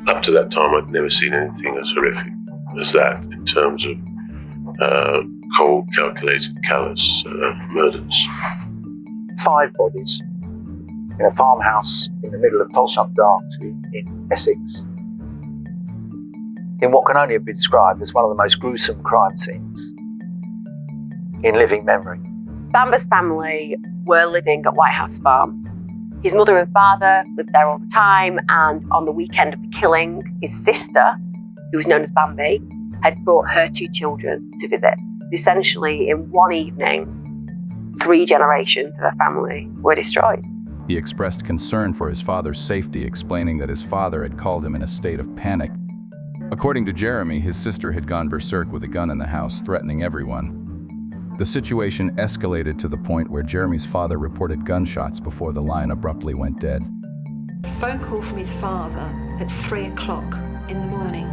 Up to that time, I'd never seen anything as horrific as that in terms of cold, calculated, callous murders. 5 bodies in a farmhouse in the middle of Tolsham Dart in Essex, in what can only have been described as one of the most gruesome crime scenes in living memory. Bamber's family were living at White House Farm. His mother and father lived there all the time, and on the weekend of the killing, his sister, who was known as Bambi, had brought her 2 children to visit. Essentially, in one evening, 3 generations of her family were destroyed. He expressed concern for his father's safety, explaining that his father had called him in a state of panic. According to Jeremy, his sister had gone berserk with a gun in the house, threatening everyone. The situation escalated to the point where Jeremy's father reported gunshots before the line abruptly went dead. Phone call from his father at 3 o'clock in the morning,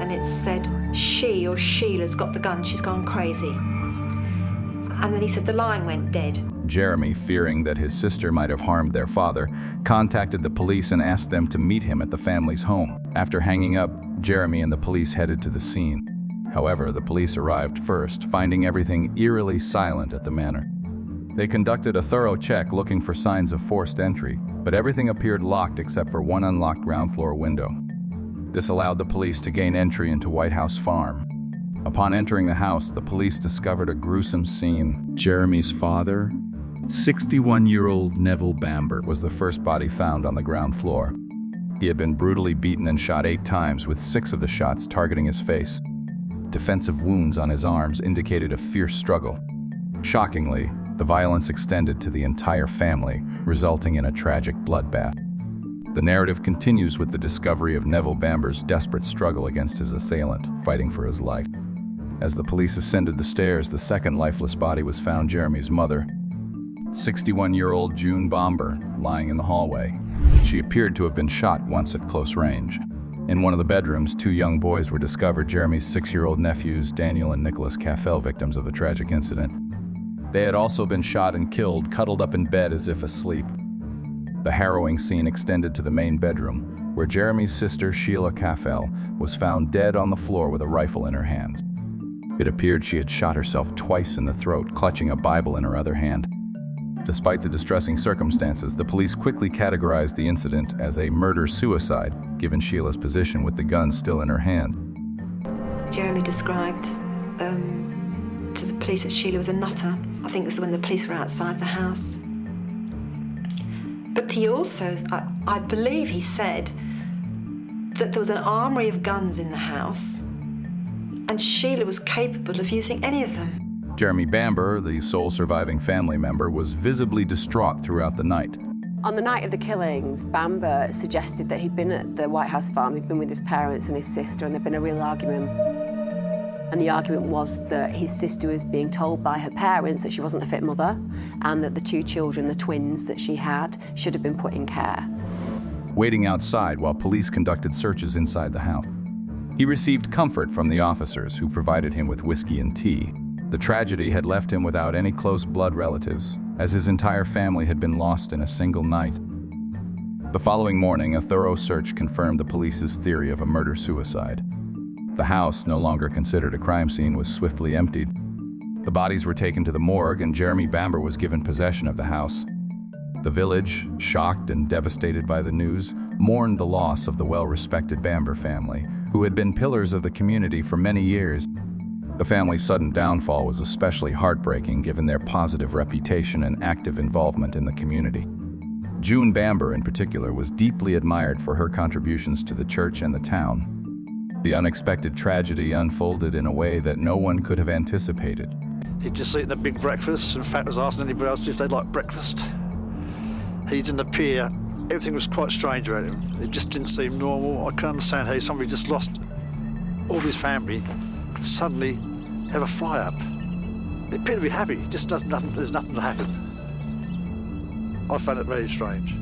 and it said, Sheila's got the gun, she's gone crazy. And then he said the line went dead. Jeremy, fearing that his sister might have harmed their father, contacted the police and asked them to meet him at the family's home. After hanging up, Jeremy and the police headed to the scene. However, the police arrived first, finding everything eerily silent at the manor. They conducted a thorough check looking for signs of forced entry, but everything appeared locked except for one unlocked ground floor window. This allowed the police to gain entry into White House Farm. Upon entering the house, the police discovered a gruesome scene. Jeremy's father, 61-year-old Neville Bamber, was the first body found on the ground floor. He had been brutally beaten and shot 8 times, with 6 of the shots targeting his face. Defensive wounds on his arms indicated a fierce struggle. Shockingly, the violence extended to the entire family, resulting in a tragic bloodbath. The narrative continues with the discovery of Neville Bamber's desperate struggle against his assailant, fighting for his life. As the police ascended the stairs, the second lifeless body was found: Jeremy's mother, 61-year-old June Bamber, lying in the hallway. She appeared to have been shot once at close range. In one of the bedrooms, 2 young boys were discovered: Jeremy's 6-year-old nephews, Daniel and Nicholas Caffell, victims of the tragic incident. They had also been shot and killed, cuddled up in bed as if asleep. The harrowing scene extended to the main bedroom, where Jeremy's sister, Sheila Caffell, was found dead on the floor with a rifle in her hands. It appeared she had shot herself twice in the throat, clutching a Bible in her other hand. Despite the distressing circumstances, the police quickly categorized the incident as a murder-suicide, given Sheila's position with the gun still in her hands. Jeremy described to the police that Sheila was a nutter. I think this is when the police were outside the house. But he also, I believe he said that there was an armory of guns in the house, and Sheila was capable of using any of them. Jeremy Bamber, the sole surviving family member, was visibly distraught throughout the night. On the night of the killings, Bamber suggested that he'd been at the White House Farm, he'd been with his parents and his sister, and there'd been a real argument. And the argument was that his sister was being told by her parents that she wasn't a fit mother, and that the 2 children, the twins that she had, should have been put in care. Waiting outside while police conducted searches inside the house, he received comfort from the officers, who provided him with whiskey and tea. The tragedy had left him without any close blood relatives, as his entire family had been lost in a single night. The following morning, a thorough search confirmed the police's theory of a murder-suicide. The house, no longer considered a crime scene, was swiftly emptied. The bodies were taken to the morgue, and Jeremy Bamber was given possession of the house. The village, shocked and devastated by the news, mourned the loss of the well-respected Bamber family, who had been pillars of the community for many years. The family's sudden downfall was especially heartbreaking, given their positive reputation and active involvement in the community. June Bamber, in particular, was deeply admired for her contributions to the church and the town. The unexpected tragedy unfolded in a way that no one could have anticipated. He'd just eaten a big breakfast. In fact, I was asking anybody else if they'd like breakfast. He didn't appear. Everything was quite strange about him. It just didn't seem normal. I can understand how somebody just lost all of his family could suddenly have a fly-up. He appeared to be happy. Just there's nothing to happen. I found it very strange.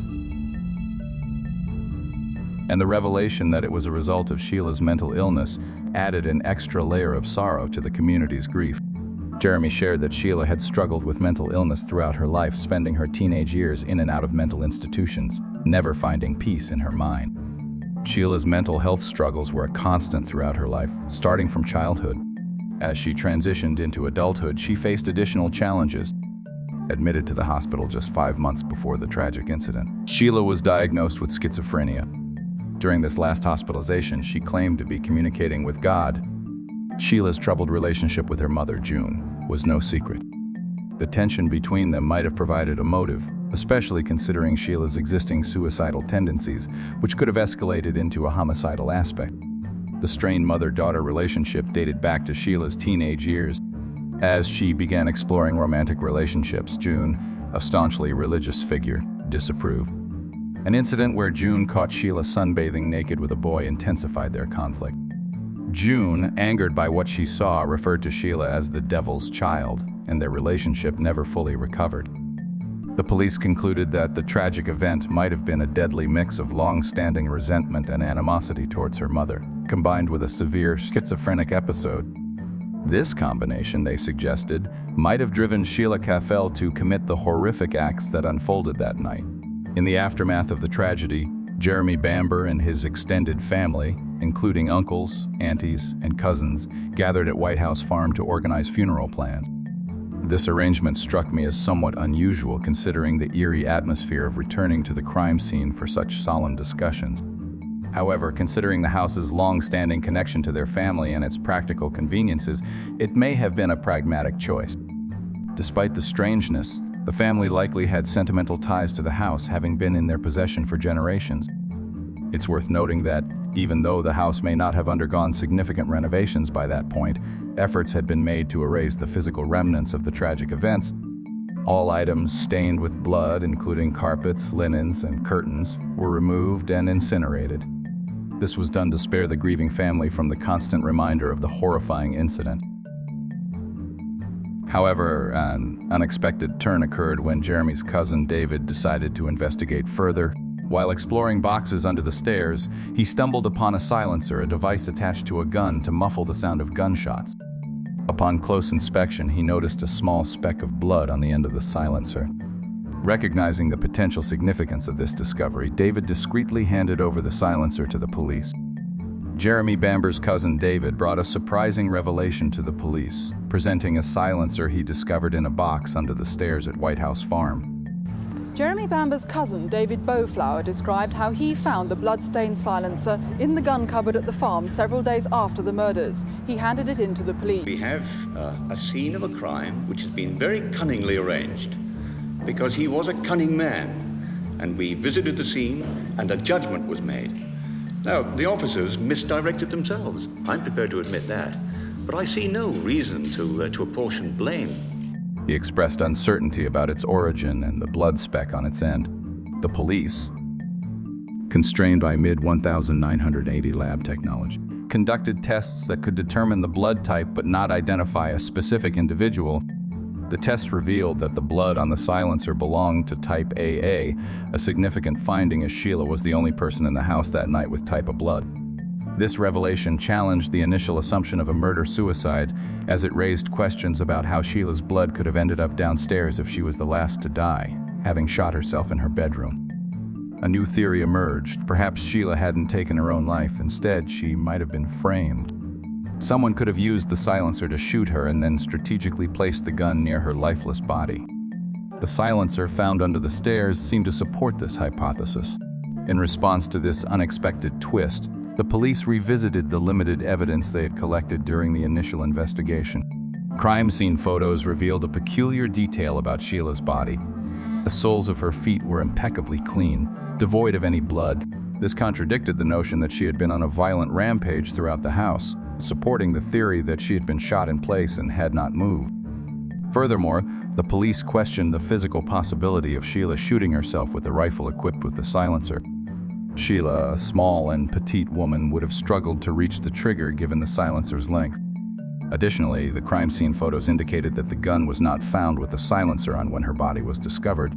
And the revelation that it was a result of Sheila's mental illness added an extra layer of sorrow to the community's grief. Jeremy shared that Sheila had struggled with mental illness throughout her life, spending her teenage years in and out of mental institutions, never finding peace in her mind. Sheila's mental health struggles were a constant throughout her life, starting from childhood. As she transitioned into adulthood, she faced additional challenges. Admitted to the hospital just 5 months before the tragic incident, Sheila was diagnosed with schizophrenia. During this last hospitalization, she claimed to be communicating with God. Sheila's troubled relationship with her mother, June, was no secret. The tension between them might have provided a motive, especially considering Sheila's existing suicidal tendencies, which could have escalated into a homicidal aspect. The strained mother-daughter relationship dated back to Sheila's teenage years. As she began exploring romantic relationships, June, a staunchly religious figure, disapproved. An incident where June caught Sheila sunbathing naked with a boy intensified their conflict. June, angered by what she saw, referred to Sheila as the devil's child, and their relationship never fully recovered. The police concluded that the tragic event might have been a deadly mix of long-standing resentment and animosity towards her mother, combined with a severe schizophrenic episode. This combination, they suggested, might have driven Sheila Caffel to commit the horrific acts that unfolded that night. In the aftermath of the tragedy, Jeremy Bamber and his extended family, including uncles, aunties, and cousins, gathered at White House Farm to organize funeral plans. This arrangement struck me as somewhat unusual considering the eerie atmosphere of returning to the crime scene for such solemn discussions. However, considering the house's long-standing connection to their family and its practical conveniences, it may have been a pragmatic choice. Despite the strangeness, the family likely had sentimental ties to the house, having been in their possession for generations. It's worth noting that, even though the house may not have undergone significant renovations by that point, efforts had been made to erase the physical remnants of the tragic events. All items stained with blood, including carpets, linens, and curtains, were removed and incinerated. This was done to spare the grieving family from the constant reminder of the horrifying incident. However, an unexpected turn occurred when Jeremy's cousin David decided to investigate further. While exploring boxes under the stairs, he stumbled upon a silencer, a device attached to a gun to muffle the sound of gunshots. Upon close inspection, he noticed a small speck of blood on the end of the silencer. Recognizing the potential significance of this discovery, David discreetly handed over the silencer to the police. Jeremy Bamber's cousin David brought a surprising revelation to the police, presenting a silencer he discovered in a box under the stairs at White House Farm. Jeremy Bamber's cousin, David Bowflower, described how he found the blood-stained silencer in the gun cupboard at the farm several days after the murders. He handed it in to the police. We have a scene of a crime which has been very cunningly arranged, because he was a cunning man, and we visited the scene and a judgment was made. Now, the officers misdirected themselves. I'm prepared to admit that, but I see no reason to apportion blame. He expressed uncertainty about its origin and the blood speck on its end. The police, constrained by mid-1980 lab technology, conducted tests that could determine the blood type but not identify a specific individual. The tests revealed that the blood on the silencer belonged to type AA, a significant finding as Sheila was the only person in the house that night with type of blood. This revelation challenged the initial assumption of a murder-suicide, as it raised questions about how Sheila's blood could have ended up downstairs if she was the last to die, having shot herself in her bedroom. A new theory emerged. Perhaps Sheila hadn't taken her own life. Instead, she might have been framed. Someone could have used the silencer to shoot her and then strategically placed the gun near her lifeless body. The silencer found under the stairs seemed to support this hypothesis. In response to this unexpected twist, the police revisited the limited evidence they had collected during the initial investigation. Crime scene photos revealed a peculiar detail about Sheila's body. The soles of her feet were impeccably clean, devoid of any blood. This contradicted the notion that she had been on a violent rampage throughout the house, supporting the theory that she had been shot in place and had not moved. Furthermore, the police questioned the physical possibility of Sheila shooting herself with a rifle equipped with the silencer. Sheila, a small and petite woman, would have struggled to reach the trigger given the silencer's length. Additionally, the crime scene photos indicated that the gun was not found with the silencer on when her body was discovered.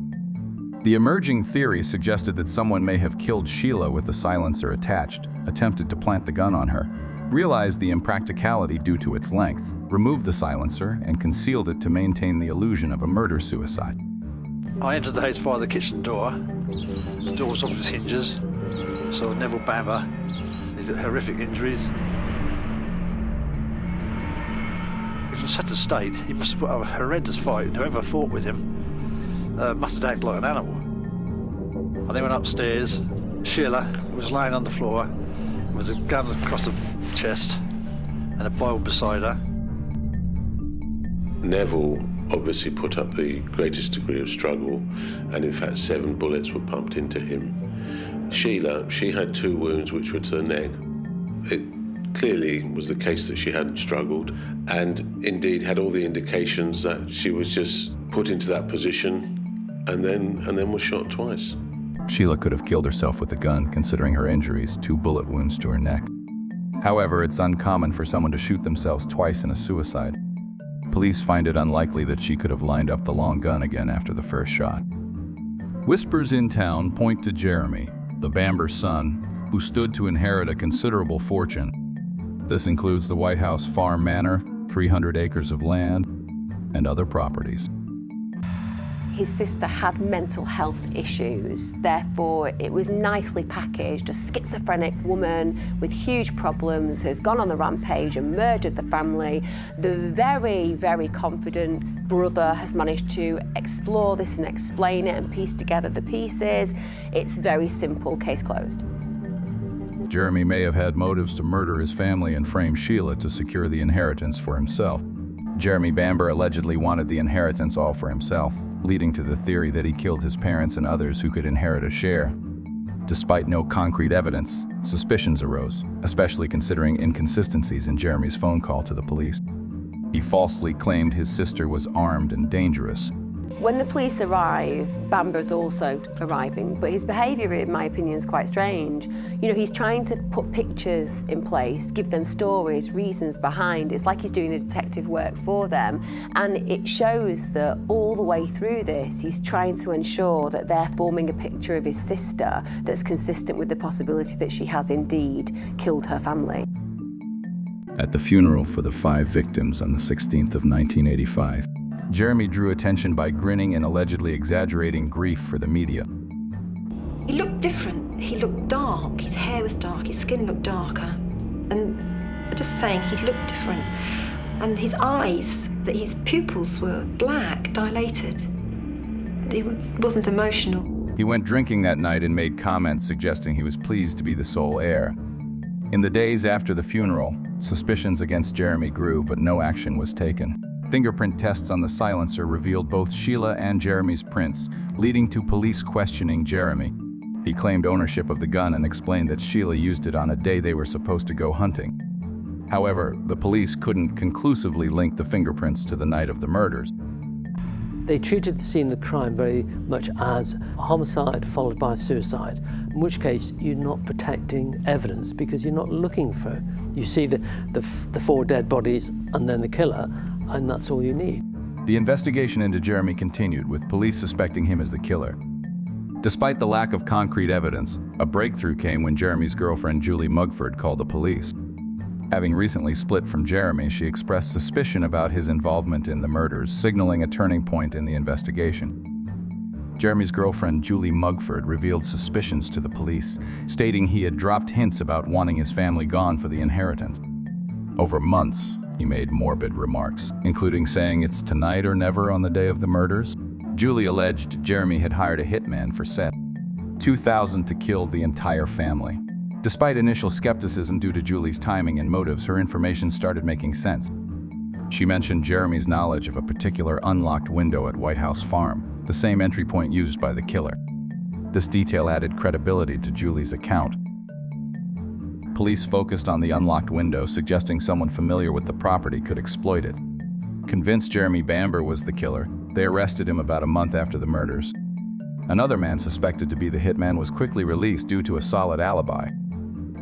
The emerging theory suggested that someone may have killed Sheila with the silencer attached, attempted to plant the gun on her, realized the impracticality due to its length, removed the silencer, and concealed it to maintain the illusion of a murder-suicide. I entered the house via the kitchen door. The door was off its hinges. So Neville Bamber, he had horrific injuries. He was in such a state, he must have put up a horrendous fight, and whoever fought with him must have acted like an animal. And they went upstairs. Sheila was lying on the floor with a gun across the chest and a Bible beside her. Neville obviously put up the greatest degree of struggle, and in fact 7 bullets were pumped into him. Sheila, she had 2 wounds which were to the neck. It clearly was the case that she hadn't struggled, and indeed had all the indications that she was just put into that position and then was shot twice. Sheila could have killed herself with a gun, considering her injuries, 2 bullet wounds to her neck. However, it's uncommon for someone to shoot themselves twice in a suicide. Police find it unlikely that she could have lined up the long gun again after the first shot. Whispers in town point to Jeremy, the Bamber son, who stood to inherit a considerable fortune. This includes the White House Farm Manor, 300 acres of land, and other properties. His sister had mental health issues, therefore it was nicely packaged. A schizophrenic woman with huge problems has gone on the rampage and murdered the family. The very, very confident brother has managed to explore this and explain it and piece together the pieces. It's very simple, case closed. Jeremy may have had motives to murder his family and frame Sheila to secure the inheritance for himself. Jeremy Bamber allegedly wanted the inheritance all for himself, leading to the theory that he killed his parents and others who could inherit a share. Despite no concrete evidence, suspicions arose, especially considering inconsistencies in Jeremy's phone call to the police. He falsely claimed his sister was armed and dangerous. When the police arrive, Bamber's also arriving, but his behaviour, in my opinion, is quite strange. You know, he's trying to put pictures in place, give them stories, reasons behind. It's like he's doing the detective work for them. And it shows that all the way through this, he's trying to ensure that they're forming a picture of his sister that's consistent with the possibility that she has indeed killed her family. At the funeral for the 5 victims on the 16th of 1985, Jeremy drew attention by grinning and allegedly exaggerating grief for the media. He looked different. He looked dark. His hair was dark. His skin looked darker. And I'm just saying, he looked different. And his eyes, that his pupils were black, dilated. He wasn't emotional. He went drinking that night and made comments suggesting he was pleased to be the sole heir. In the days after the funeral, suspicions against Jeremy grew, but no action was taken. Fingerprint tests on the silencer revealed both Sheila and Jeremy's prints, leading to police questioning Jeremy. He claimed ownership of the gun and explained that Sheila used it on a day they were supposed to go hunting. However, the police couldn't conclusively link the fingerprints to the night of the murders. They treated the scene of the crime very much as a homicide followed by a suicide, in which case you're not protecting evidence because you're not looking for. You see the 4 dead bodies and then the killer, and that's all you need. The investigation into Jeremy continued, with police suspecting him as the killer. Despite the lack of concrete evidence, a breakthrough came when Jeremy's girlfriend Julie Mugford called the police. Having recently split from Jeremy, she expressed suspicion about his involvement in the murders, signaling a turning point in the investigation. Jeremy's girlfriend Julie Mugford revealed suspicions to the police, stating he had dropped hints about wanting his family gone for the inheritance. Over months, he made morbid remarks, including saying it's tonight or never on the day of the murders. Julie alleged Jeremy had hired a hitman for set, $2,000 to kill the entire family. Despite initial skepticism due to Julie's timing and motives, her information started making sense. She mentioned Jeremy's knowledge of a particular unlocked window at White House Farm, the same entry point used by the killer. This detail added credibility to Julie's account. Police focused on the unlocked window, suggesting someone familiar with the property could exploit it. Convinced Jeremy Bamber was the killer, they arrested him about a month after the murders. Another man suspected to be the hitman was quickly released due to a solid alibi.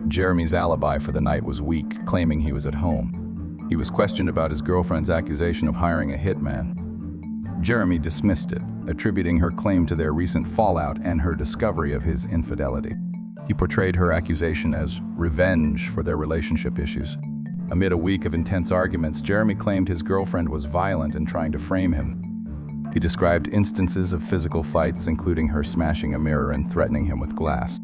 Jeremy's alibi for the night was weak, claiming he was at home. He was questioned about his girlfriend's accusation of hiring a hitman. Jeremy dismissed it, attributing her claim to their recent fallout and her discovery of his infidelity. He portrayed her accusation as revenge for their relationship issues. Amid a week of intense arguments, Jeremy claimed his girlfriend was violent and trying to frame him. He described instances of physical fights, including her smashing a mirror and threatening him with glass.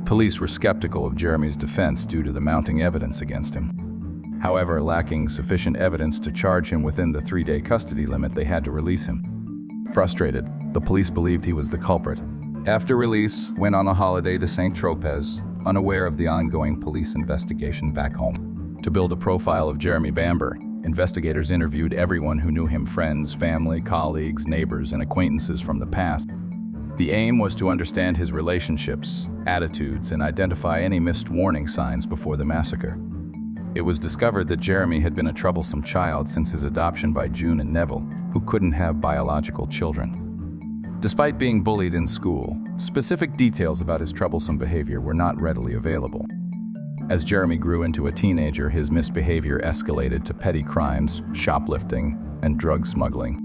Police were skeptical of Jeremy's defense due to the mounting evidence against him. However, lacking sufficient evidence to charge him within the 3-day custody limit, they had to release him. Frustrated, the police believed he was the culprit. After release, went on a holiday to St. Tropez, unaware of the ongoing police investigation back home. To build a profile of Jeremy Bamber, investigators interviewed everyone who knew him: friends, family, colleagues, neighbors, and acquaintances from the past. The aim was to understand his relationships, attitudes, and identify any missed warning signs before the massacre. It was discovered that Jeremy had been a troublesome child since his adoption by June and Neville, who couldn't have biological children. Despite being bullied in school, specific details about his troublesome behavior were not readily available. As Jeremy grew into a teenager, his misbehavior escalated to petty crimes, shoplifting, and drug smuggling.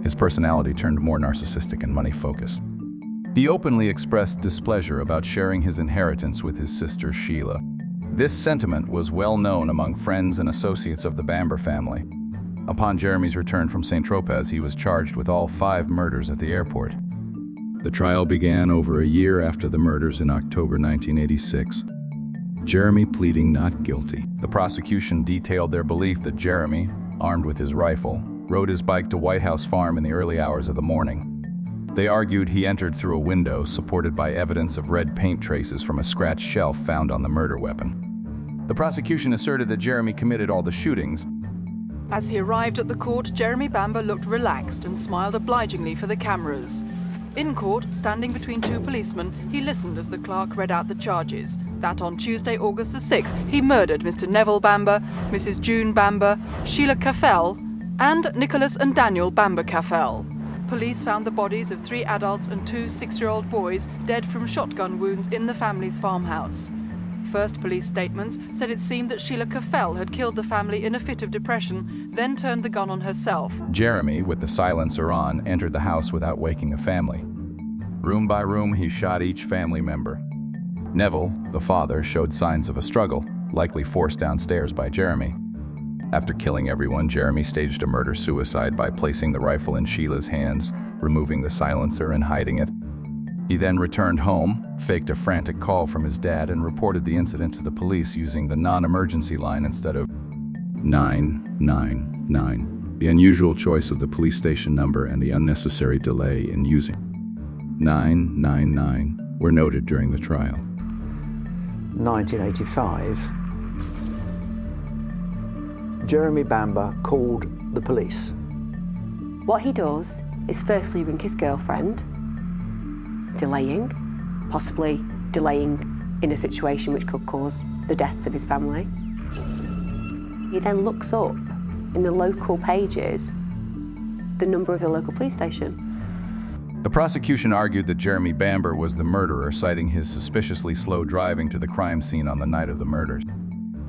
His personality turned more narcissistic and money-focused. He openly expressed displeasure about sharing his inheritance with his sister Sheila. This sentiment was well known among friends and associates of the Bamber family. Upon Jeremy's return from St. Tropez, he was charged with all 5 murders at the airport. The trial began over a year after the murders in October 1986. Jeremy pleading not guilty. The prosecution detailed their belief that Jeremy, armed with his rifle, rode his bike to White House Farm in the early hours of the morning. They argued he entered through a window, supported by evidence of red paint traces from a scratched shelf found on the murder weapon. The prosecution asserted that Jeremy committed all the shootings. As he arrived at the court, Jeremy Bamber looked relaxed and smiled obligingly for the cameras. In court, standing between 2 policemen, he listened as the clerk read out the charges. That on Tuesday, August the 6th, he murdered Mr. Neville Bamber, Mrs. June Bamber, Sheila Caffell, and Nicholas and Daniel Bamber Caffell. Police found the bodies of 3 adults and 2 6-year-old boys dead from shotgun wounds in the family's farmhouse. First police statements said it seemed that Sheila Caffell had killed the family in a fit of depression, then turned the gun on herself. Jeremy, with the silencer on, entered the house without waking a family. Room by room, he shot each family member. Neville, the father, showed signs of a struggle, likely forced downstairs by Jeremy. After killing everyone, Jeremy staged a murder-suicide by placing the rifle in Sheila's hands, removing the silencer and hiding it. He then returned home, faked a frantic call from his dad, and reported the incident to the police using the non-emergency line instead of 999. The unusual choice of the police station number and the unnecessary delay in using 999 were noted during the trial. 1985, Jeremy Bamber called the police. What he does is firstly ring his girlfriend, possibly delaying in a situation which could cause the deaths of his family. He then looks up in the local pages the number of the local police station. The prosecution argued that Jeremy Bamber was the murderer, citing his suspiciously slow driving to the crime scene on the night of the murders.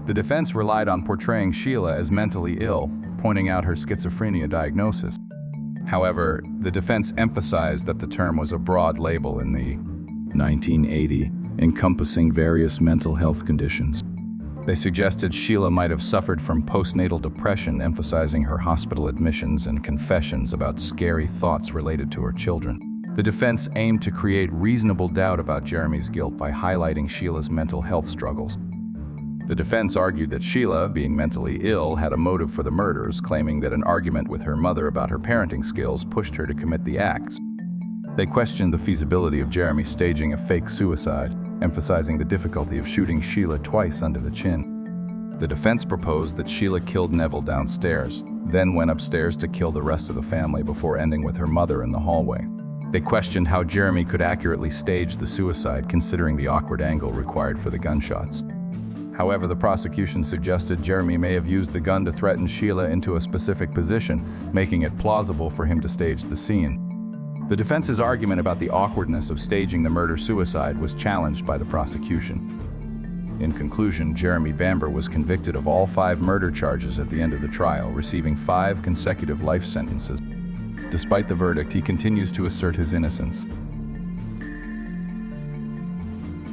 The defense relied on portraying Sheila as mentally ill, pointing out her schizophrenia diagnosis. However, the defense emphasized that the term was a broad label in the 1980, encompassing various mental health conditions. They suggested Sheila might have suffered from postnatal depression, emphasizing her hospital admissions and confessions about scary thoughts related to her children. The defense aimed to create reasonable doubt about Jeremy's guilt by highlighting Sheila's mental health struggles. The defense argued that Sheila, being mentally ill, had a motive for the murders, claiming that an argument with her mother about her parenting skills pushed her to commit the acts. They questioned the feasibility of Jeremy staging a fake suicide, emphasizing the difficulty of shooting Sheila twice under the chin. The defense proposed that Sheila killed Neville downstairs, then went upstairs to kill the rest of the family before ending with her mother in the hallway. They questioned how Jeremy could accurately stage the suicide, considering the awkward angle required for the gunshots. However, the prosecution suggested Jeremy may have used the gun to threaten Sheila into a specific position, making it plausible for him to stage the scene. The defense's argument about the awkwardness of staging the murder-suicide was challenged by the prosecution. In conclusion, Jeremy Bamber was convicted of all 5 murder charges at the end of the trial, receiving 5 consecutive life sentences. Despite the verdict, he continues to assert his innocence.